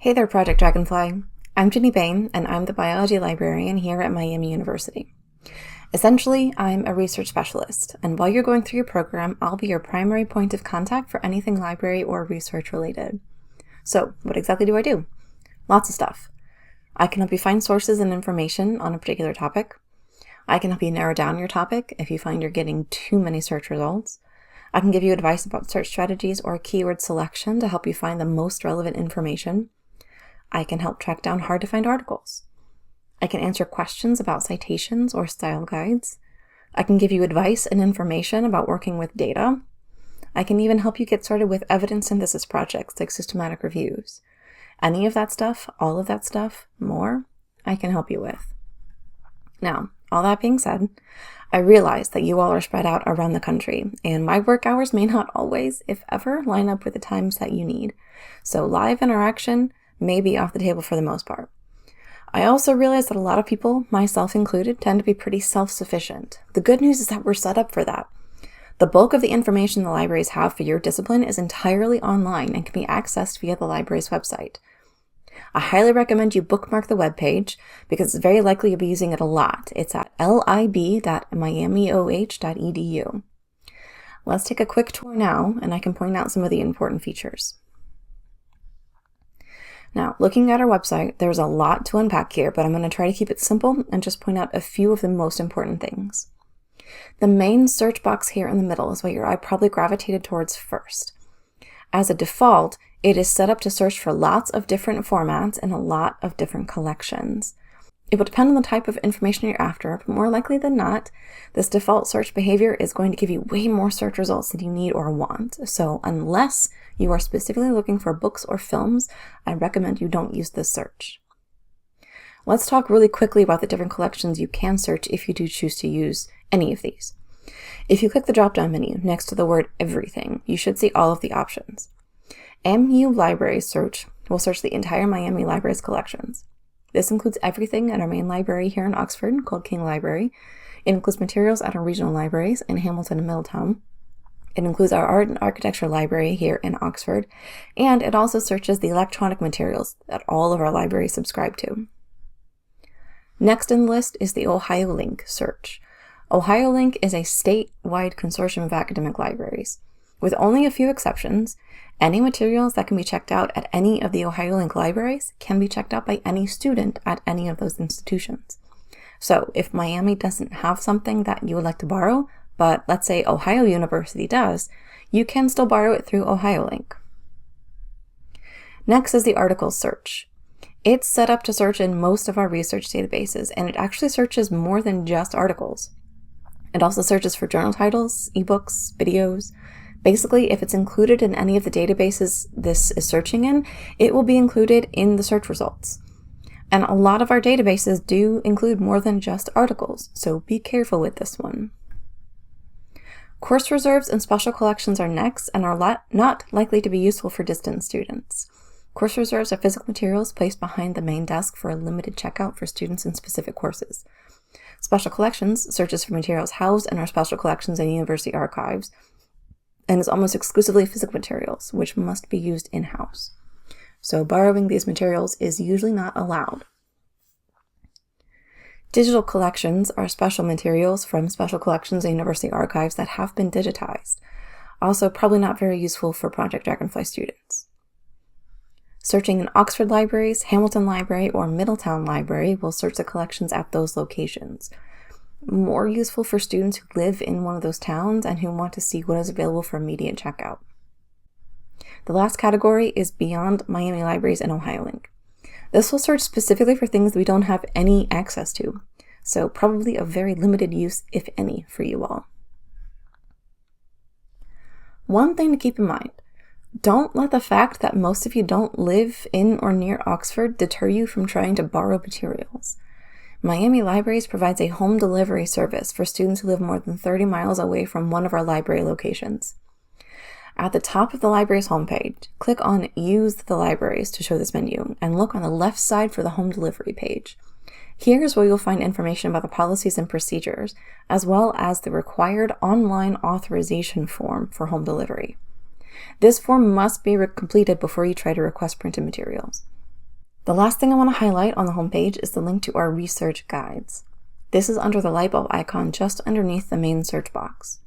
Hey there, Project Dragonfly. I'm Ginny Bain, and I'm the biology librarian here at Miami University. Essentially, I'm a research specialist, and while you're going through your program, I'll be your primary point of contact for anything library or research related. So, what exactly do I do? Lots of stuff. I can help you find sources and information on a particular topic. I can help you narrow down your topic if you find you're getting too many search results. I can give you advice about search strategies or keyword selection to help you find the most relevant information. I can help track down hard-to-find articles. I can answer questions about citations or style guides. I can give you advice and information about working with data. I can even help you get started with evidence synthesis projects like systematic reviews. Any of that stuff, all of that stuff, more, I can help you with. Now, all that being said, I realize that you all are spread out around the country, and my work hours may not always, if ever, line up with the times that you need. So live interaction may be off the table for the most part. I also realize that a lot of people, myself included, tend to be pretty self-sufficient. The good news is that we're set up for that. The bulk of the information the libraries have for your discipline is entirely online and can be accessed via the library's website. I highly recommend you bookmark the webpage because it's very likely you'll be using it a lot. It's at lib.miamioh.edu. Let's take a quick tour now, and I can point out some of the important features. Now, looking at our website, there's a lot to unpack here, but I'm going to try to keep it simple and just point out a few of the most important things. The main search box here in the middle is what your eye probably gravitated towards first. As a default, it is set up to search for lots of different formats and a lot of different collections. It will depend on the type of information you're after, but more likely than not, this default search behavior is going to give you way more search results than you need or want. So unless you are specifically looking for books or films, I recommend you don't use this search. Let's talk really quickly about the different collections you can search if you do choose to use any of these. If you click the drop-down menu next to the word everything, you should see all of the options. MU Library Search will search the entire Miami Library's collections. This includes everything at our main library here in Oxford, called King Library. It includes materials at our regional libraries in Hamilton and Middletown. It includes our art and architecture library here in Oxford, and it also searches the electronic materials that all of our libraries subscribe to. Next in the list is the OhioLink search. OhioLink is a statewide consortium of academic libraries. With only a few exceptions, any materials that can be checked out at any of the OhioLink libraries can be checked out by any student at any of those institutions. So if Miami doesn't have something that you would like to borrow, but let's say Ohio University does, you can still borrow it through OhioLink. Next is the articles search. It's set up to search in most of our research databases, and it actually searches more than just articles. It also searches for journal titles, ebooks, videos. Basically, if it's included in any of the databases this is searching in, it will be included in the search results. And a lot of our databases do include more than just articles, so be careful with this one. Course reserves and special collections are next and are not likely to be useful for distance students. Course reserves are physical materials placed behind the main desk for a limited checkout for students in specific courses. Special collections searches for materials housed in our special collections and university archives, and is almost exclusively physical materials, which must be used in-house. So borrowing these materials is usually not allowed. Digital collections are special materials from special collections and university archives that have been digitized. Also, probably not very useful for Project Dragonfly students. Searching in Oxford libraries, Hamilton Library, or Middletown Library will search the collections at those locations. More useful for students who live in one of those towns and who want to see what is available for immediate checkout. The last category is beyond Miami Libraries and OhioLink. This will search specifically for things we don't have any access to, so probably of very limited use, if any, for you all. One thing to keep in mind: don't let the fact that most of you don't live in or near Oxford deter you from trying to borrow materials. Miami Libraries provides a home delivery service for students who live more than 30 miles away from one of our library locations. At the top of the library's homepage, click on Use the Libraries to show this menu, and look on the left side for the home delivery page. Here's where you'll find information about the policies and procedures, as well as the required online authorization form for home delivery. This form must be completed before you try to request printed materials. The last thing I want to highlight on the homepage is the link to our research guides. This is under the light bulb icon just underneath the main search box.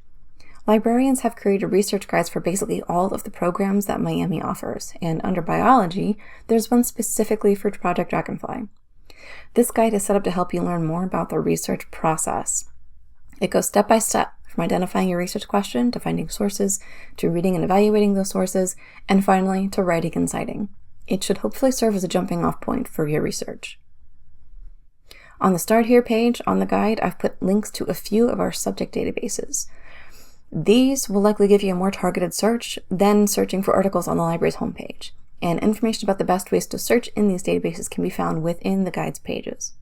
Librarians have created research guides for basically all of the programs that Miami offers, and under biology, there's one specifically for Project Dragonfly. This guide is set up to help you learn more about the research process. It goes step by step, from identifying your research question, to finding sources, to reading and evaluating those sources, and finally, to writing and citing. It should hopefully serve as a jumping off point for your research. On the Start Here page on the guide, I've put links to a few of our subject databases. These will likely give you a more targeted search than searching for articles on the library's homepage, and information about the best ways to search in these databases can be found within the guide's pages.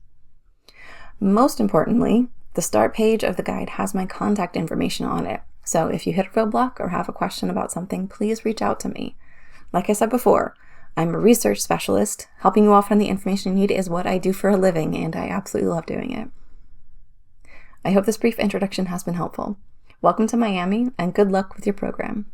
Most importantly, the Start page of the guide has my contact information on it, so if you hit a roadblock or have a question about something, please reach out to me. Like I said before, I'm a research specialist. Helping you all find the information you need is what I do for a living, and I absolutely love doing it. I hope this brief introduction has been helpful. Welcome to Miami, and good luck with your program.